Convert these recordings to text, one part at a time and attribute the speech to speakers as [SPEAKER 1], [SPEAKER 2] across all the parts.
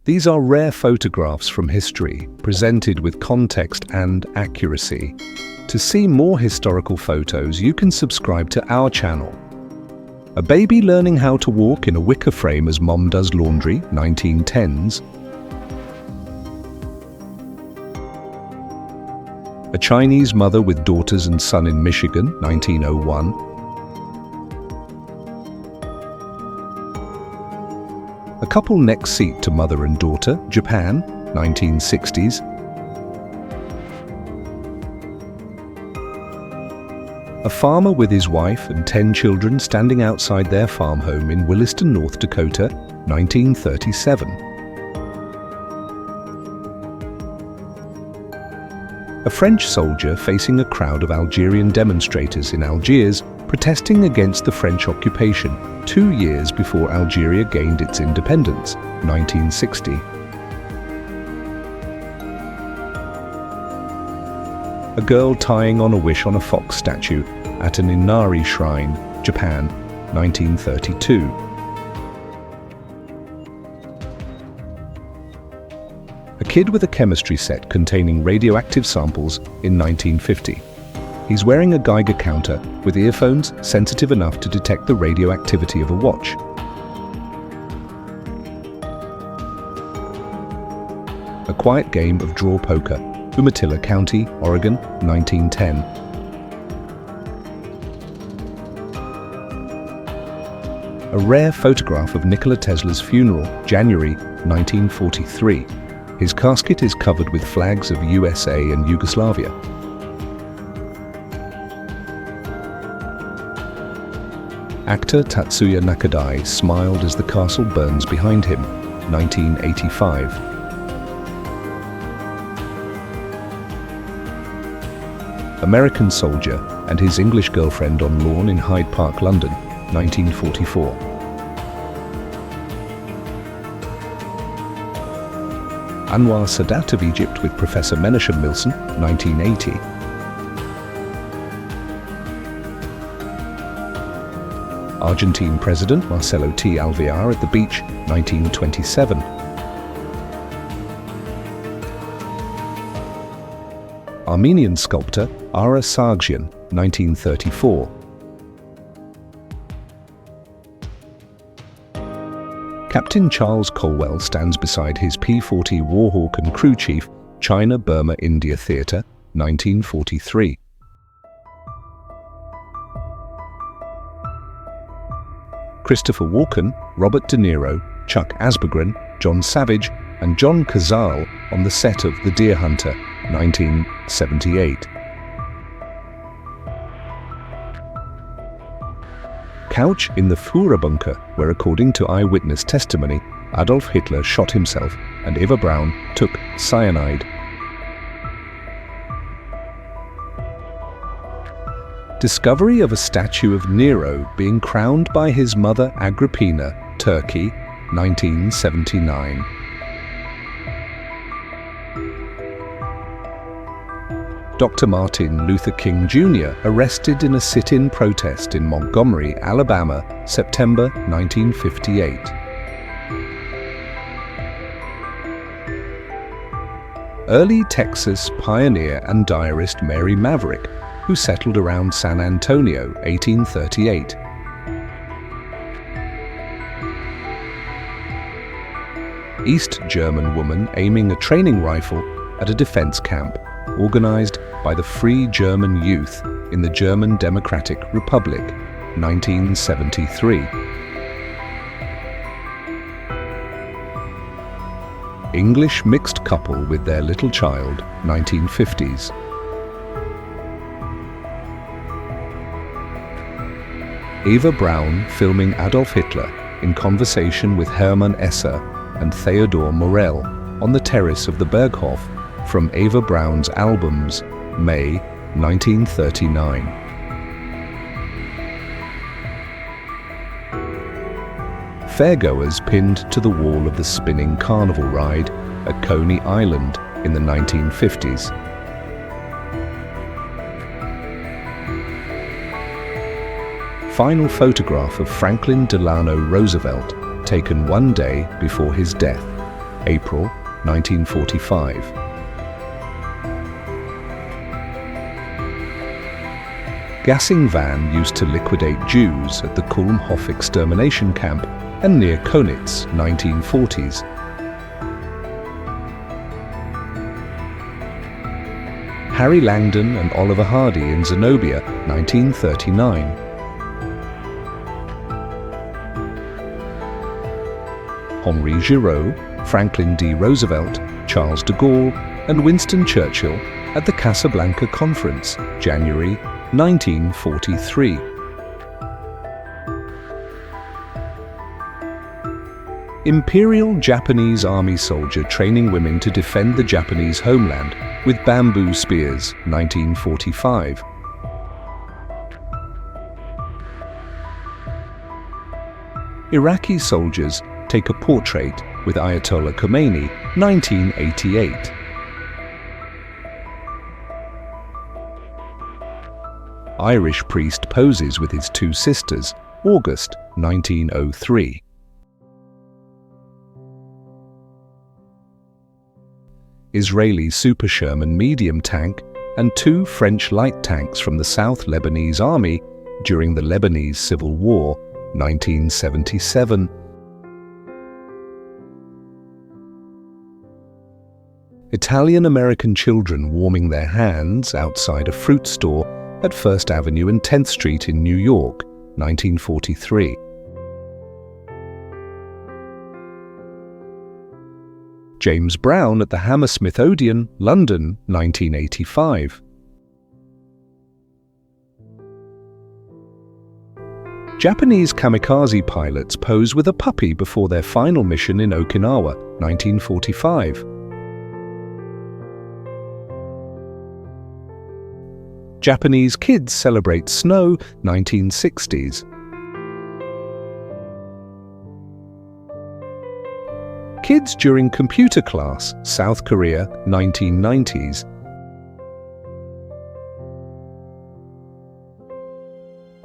[SPEAKER 1] These are rare photographs from history, presented with context and accuracy. To see more historical photos, you can subscribe to our channel. A baby learning how to walk in a wicker frame as mom does laundry, 1910s. A Chinese mother with daughters and son in Michigan, 1901. A couple next seat to mother and daughter, Japan, 1960s. A farmer with his wife and 10 children standing outside their farm home in Williston, North Dakota, 1937. A French soldier facing a crowd of Algerian demonstrators in Algiers protesting against the French occupation 2 years before Algeria gained its independence, 1960. A girl tying on a wish on a fox statue at an Inari shrine, Japan, 1932. A kid with a chemistry set containing radioactive samples in 1950. He's wearing a Geiger counter with earphones sensitive enough to detect the radioactivity of a watch. A quiet game of draw poker, Umatilla County, Oregon, 1910. A rare photograph of Nikola Tesla's funeral, January 1943. His casket is covered with flags of USA and Yugoslavia. Actor Tatsuya Nakadai smiled as the castle burns behind him, 1985. American soldier and his English girlfriend on lawn in Hyde Park, London, 1944. Anwar Sadat of Egypt with Professor Menachem Milson, 1980. Argentine President Marcelo T. Alvear at the beach, 1927. Armenian sculptor Ara Sargsyan, 1934. Captain Charles Colwell stands beside his P-40 Warhawk and crew chief, China, Burma, India Theatre, 1943. Christopher Walken, Robert De Niro, Chuck Asbergren, John Savage, and John Cazale on the set of The Deer Hunter, 1978. Couch in the Führerbunker, where according to eyewitness testimony, Adolf Hitler shot himself and Eva Braun took cyanide. Discovery of a statue of Nero being crowned by his mother Agrippina, Turkey, 1979. Dr. Martin Luther King Jr. arrested in a sit-in protest in Montgomery, Alabama, September 1958. Early Texas pioneer and diarist Mary Maverick, who settled around San Antonio, 1838. East German woman aiming a training rifle at a defense camp, organized by the Free German Youth in the German Democratic Republic, 1973. English mixed couple with their little child, 1950s. Eva Braun filming Adolf Hitler in conversation with Hermann Esser and Theodor Morell on the terrace of the Berghof from Eva Braun's albums, May 1939. Fairgoers pinned to the wall of the spinning carnival ride at Coney Island in the 1950s. Final photograph of Franklin Delano Roosevelt, taken one day before his death. April 1945. Gassing van used to liquidate Jews at the Kulmhof extermination camp and near Konitz, 1940s. Harry Langdon and Oliver Hardy in Zenobia, 1939. Henri Giraud, Franklin D. Roosevelt, Charles de Gaulle, and Winston Churchill at the Casablanca Conference, January 1943. Imperial Japanese Army soldier training women to defend the Japanese homeland with bamboo spears, 1945. Iraqi soldiers take a portrait with Ayatollah Khomeini, 1988. Irish priest poses with his two sisters, August, 1903. Israeli Super Sherman medium tank and two French light tanks from the South Lebanese Army during the Lebanese Civil War, 1977. Italian-American children warming their hands outside a fruit store at First Avenue and 10th Street in New York, 1943. James Brown at the Hammersmith Odeon, London, 1985. Japanese kamikaze pilots pose with a puppy before their final mission in Okinawa, 1945. Japanese kids celebrate snow, 1960s. Kids during computer class, South Korea, 1990s.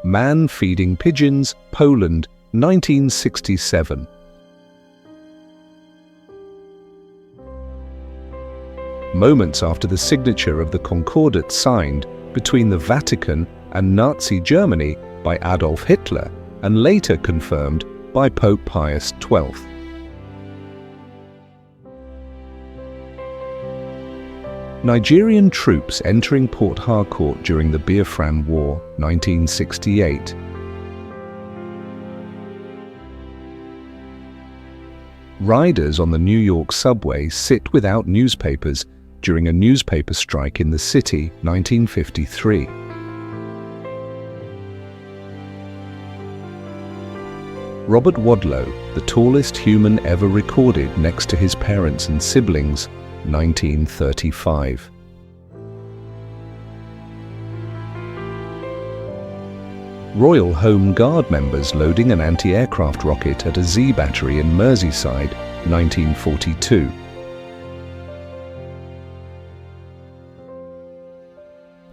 [SPEAKER 1] Man feeding pigeons, Poland, 1967. Moments after the signature of the Concordat signed between the Vatican and Nazi Germany by Adolf Hitler and later confirmed by Pope Pius XII. Nigerian troops entering Port Harcourt during the Biafran War, 1968. Riders on the New York subway sit without newspapers during a newspaper strike in the city, 1953. Robert Wadlow, the tallest human ever recorded next to his parents and siblings, 1935. Royal Home Guard members loading an anti-aircraft rocket at a Z battery in Merseyside, 1942.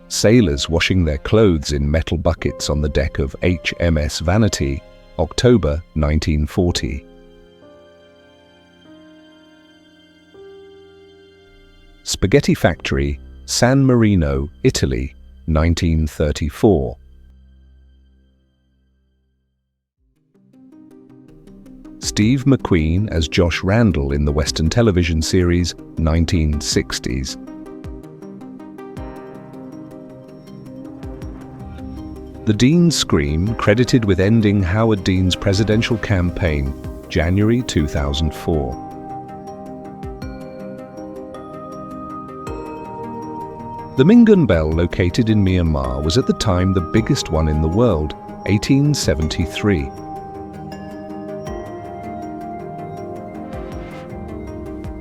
[SPEAKER 1] Sailors washing their clothes in metal buckets on the deck of HMS Vanity, October 1940. Spaghetti Factory, San Marino, Italy, 1934. Steve McQueen as Josh Randall in the Western television series, 1960s. The Dean Scream, credited with ending Howard Dean's presidential campaign, January 2004. The Mingun Bell, located in Myanmar, was at the time the biggest one in the world, 1873.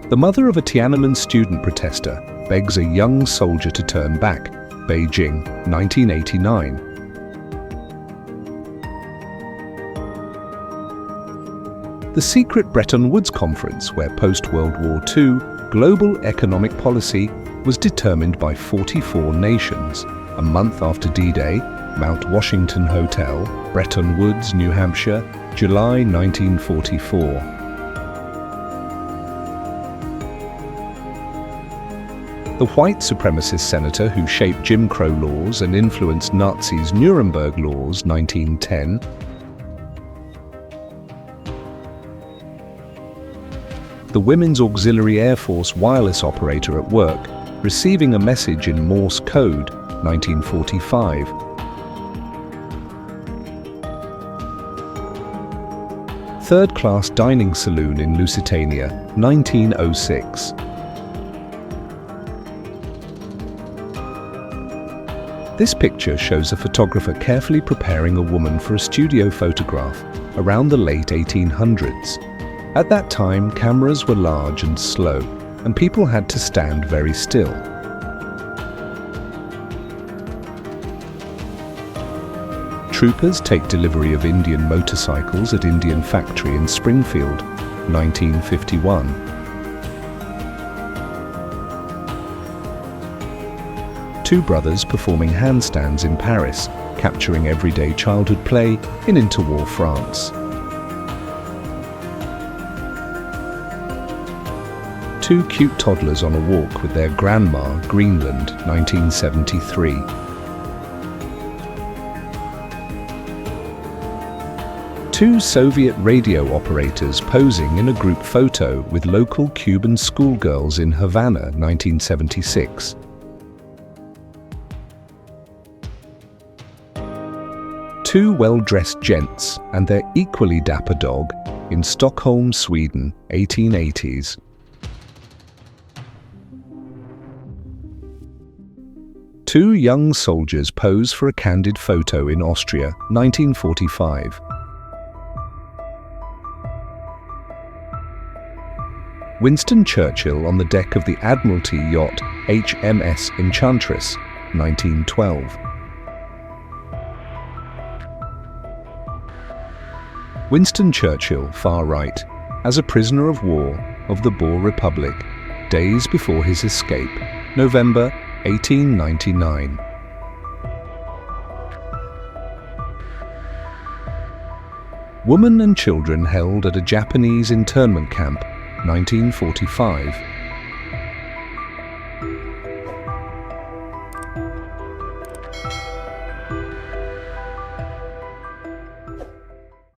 [SPEAKER 1] The mother of a Tiananmen student protester begs a young soldier to turn back, Beijing, 1989. The secret Bretton Woods Conference, where post-World War II global economic policy was determined by 44 nations. A month after D-Day, Mount Washington Hotel, Bretton Woods, New Hampshire, July 1944. The white supremacist senator who shaped Jim Crow laws and influenced Nazis' Nuremberg laws, 1910. The Women's Auxiliary Air Force wireless operator at work, receiving a message in Morse code, 1945. Third-class dining saloon in Lusitania, 1906. This picture shows a photographer carefully preparing a woman for a studio photograph around the late 1800s. At that time, cameras were large and slow, and people had to stand very still. Troopers take delivery of Indian motorcycles at Indian factory in Springfield, 1951. Two brothers performing handstands in Paris, capturing everyday childhood play in interwar France. Two cute toddlers on a walk with their grandma, Greenland, 1973. Two Soviet radio operators posing in a group photo with local Cuban schoolgirls in Havana, 1976. Two well-dressed gents and their equally dapper dog in Stockholm, Sweden, 1880s. Two young soldiers pose for a candid photo in Austria, 1945. Winston Churchill on the deck of the Admiralty yacht HMS Enchantress, 1912. Winston Churchill, far right, as a prisoner of war of the Boer Republic, days before his escape, November 1899. Women and children held at a Japanese internment camp, 1945.